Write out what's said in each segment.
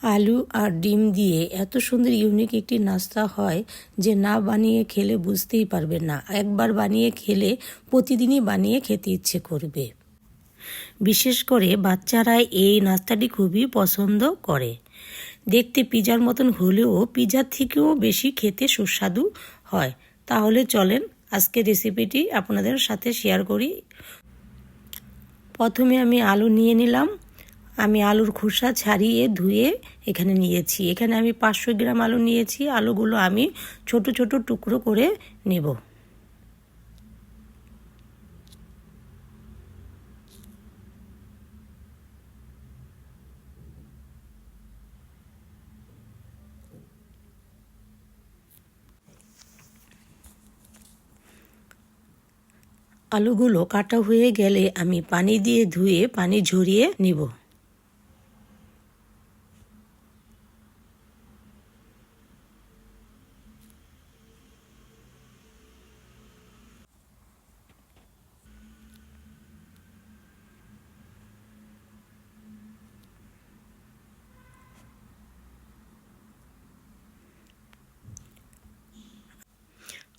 আলু আর ডিম দিয়ে এত সুন্দর ইউনিক একটি নাস্তা হয় যে না বানিয়ে খেলে বুঝতেই পারবেন না। একবার বানিয়ে খেলে প্রতিদিনই বানিয়ে খেতে ইচ্ছে করবে। বিশেষ করে বাচ্চারা এই নাস্তাটি খুবই পছন্দ করে। দেখতে পিজার মতন হলেও পিজার থেকেও বেশি খেতে সুস্বাদু হয়। তাহলে চলেন আজকের রেসিপিটি আপনাদের সাথে শেয়ার করি। প্রথমে আমি আলু নিয়ে নিলাম। আমি আলুর খোসা ছাড়িয়ে ধুয়ে এখানে নিয়েছি। এখানে আমি 500 গ্রাম আলু নিয়েছি। আলুগুলো আমি ছোট ছোট টুকরো করে নেব। আলুগুলো কাটা হয়ে গেলে আমি পানি দিয়ে ধুয়ে পানি ঝরিয়ে নিব।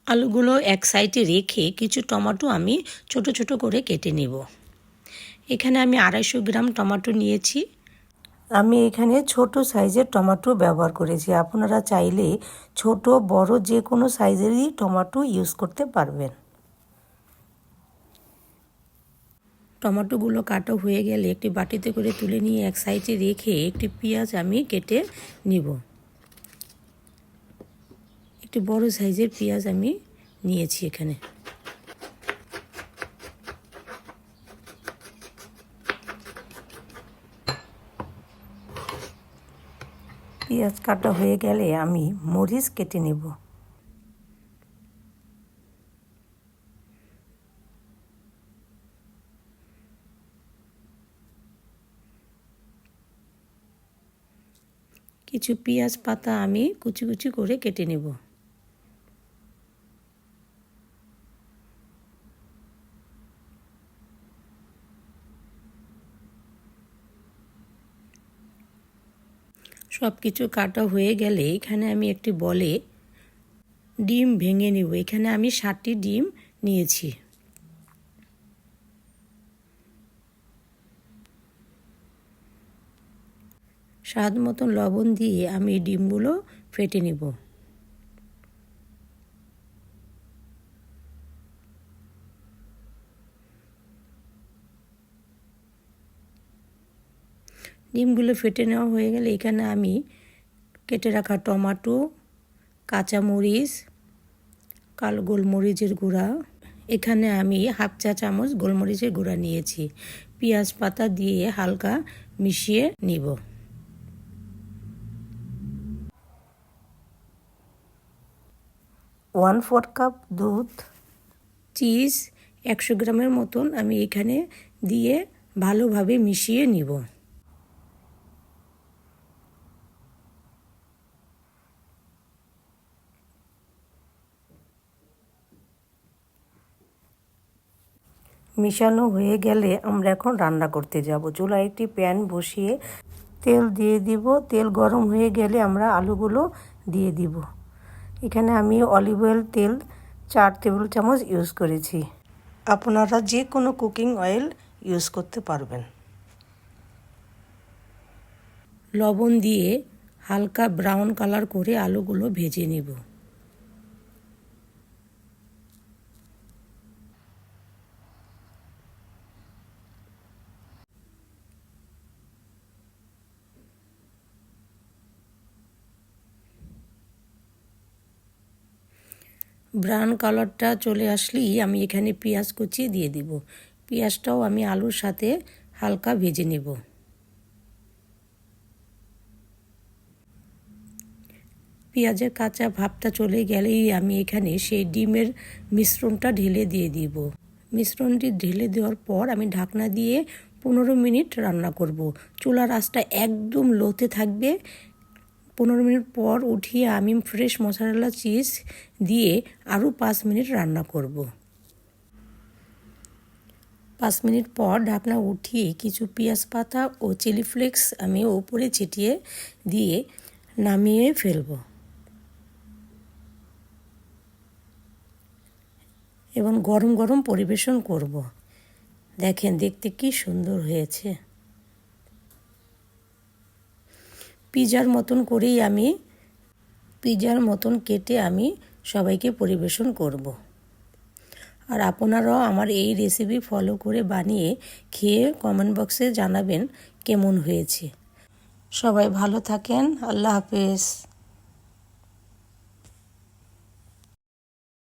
আলুগুলো এক সাইডে রেখে কিছু টমেটো আমি ছোট ছোট করে কেটে নেব। এখানে আমি 250 গ্রাম টমেটো নিয়েছি। আমি এখানে ছোট সাইজের টমেটো ব্যবহার করেছি। আপনারা চাইলে ছোট বড় যে কোনো সাইজেরই টমেটো ইউজ করতে পারবেন। টমেটোগুলো কাটা হয়ে গেলে একটি বাটিতে করে তুলে নিয়ে এক সাইডে রেখে একটি পেঁয়াজ আমি কেটে নিব। একটি বড় সাইজের পেঁয়াজ আমি নিয়েছি এখানে। পেঁয়াজ কাটা হয়ে গেলে আমি মরিচ কেটে নেব। কিছু পেঁয়াজ পাতা আমি কুচি কুচি করে কেটে নেব। সব কিছু কাটা হয়ে গেলে এখানে আমি একটি বলে ডিম ভেঙে নেব। এখানে আমি 7টি ডিম নিয়েছি। স্বাদ মতন লবণ দিয়ে আমি ডিমগুলো ফেটে নেব। ডিমগুলো ফেটে নেওয়া হয়ে গেলে এখানে আমি কেটে রাখা টমেটো, কাঁচামরিচ, কালো গোলমরিচের গুঁড়া, এখানে আমি হাফ চা চামচ গোলমরিচের গুঁড়া নিয়েছি। পেঁয়াজ পাতা দিয়ে হালকা মিশিয়ে নিব। ওয়ান ফোর কাপ দুধ, চিজ 100 গ্রামের মতন আমি এখানে দিয়ে ভালোভাবে মিশিয়ে নিব। মিশানো হয়ে গেলে আমরা এখন রান্না করতে যাব। চুলায় একটি প্যান বসিয়ে তেল দিয়ে দিব। তেল গরম হয়ে গেলে আমরা আলুগুলো দিয়ে দিব। এখানে আমি অলিভ অয়েল তেল 4 টেবিল চামচ ইউজ করেছি। আপনারা যে কোনো কুকিং অয়েল ইউজ করতে পারবেন। লবণ দিয়ে হালকা ব্রাউন কালার করে আলুগুলো ভেজে নেব। ব্রাউন কালারটা চলে আসলেই আমি এখানে পেঁয়াজ কুচি দিয়ে দিব। পেঁয়াজটাও আমি আলুর সাথে হালকা ভেজে নেব। পেঁয়াজের কাঁচা ভাবটা চলে গেলেই আমি এখানে সেই ডিমের মিশ্রণটা ঢেলে দিয়ে দিব। মিশ্রণটি ঢেলে দেওয়ার পর আমি ঢাকনা দিয়ে 15 মিনিট রান্না করব। চুলার আঁচটা একদম লোতে থাকবে। 15 মিনিট পর উঠিয়ে আমি ফ্রেশ মশারেলা চিজ দিয়ে আরও 5 মিনিট রান্না করব। 5 মিনিট পর ঢাকনা উঠিয়ে কিছু পেঁয়াজ পাতা ও চিলি ফ্লেক্স আমি উপরে ছিটিয়ে দিয়ে নামিয়ে ফেলব এবং গরম গরম পরিবেশন করব। দেখেন দেখতে কি সুন্দর হয়েছে। পিৎজার মতন কেটে আমি সবাইকে পরিবেশন করব। আর আপনারাও আমার এই রেসিপি ফলো করে বানিয়ে খেয়ে কমেন্ট বক্সে জানাবেন কেমন হয়েছে। সবাই ভালো থাকেন। আল্লাহ হাফেজ।